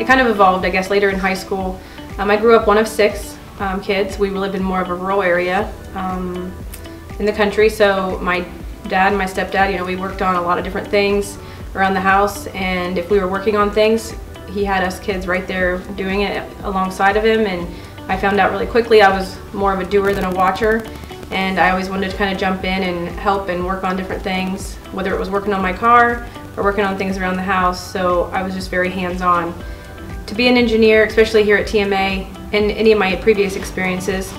kind of evolved, I guess, later in high school. I grew up one of 6 kids. We lived in more of a rural area in the country, so my dad and my stepdad, you know, we worked on a lot of different things around the house, and if we were working on things, he had us kids right there doing it alongside of him, and I found out really quickly I was more of a doer than a watcher, and I always wanted to kind of jump in and help and work on different things, whether it was working on my car or working on things around the house, so I was just very hands-on. To be an engineer, especially here at TMA and any of my previous experiences,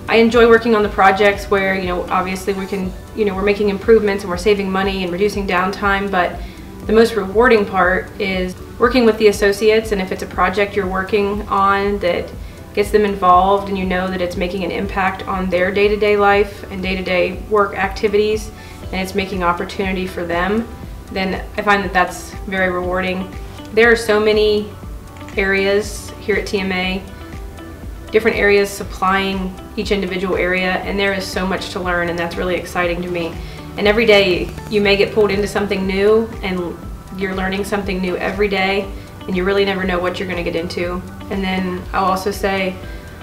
I enjoy working on the projects where, you know, obviously we can, you know, we're making improvements and we're saving money and reducing downtime, but the most rewarding part is working with the associates, and if it's a project you're working on that gets them involved and you know that it's making an impact on their day-to-day life and day-to-day work activities, and it's making opportunity for them, then I find that that's very rewarding. There are so many areas here at TMA, different areas supplying each individual area, and there is so much to learn, and that's really exciting to me. And every day you may get pulled into something new, and you're learning something new every day, and you really never know what you're going to get into. And then I'll also say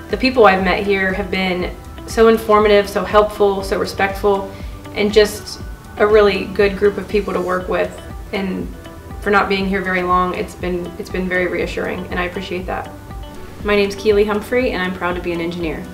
the people I've met here have been so informative, so helpful, so respectful, and just a really good group of people to work with. And for not being here very long, it's been very reassuring, and I appreciate that. My name's Kealee Humphrey, and I'm proud to be an engineer.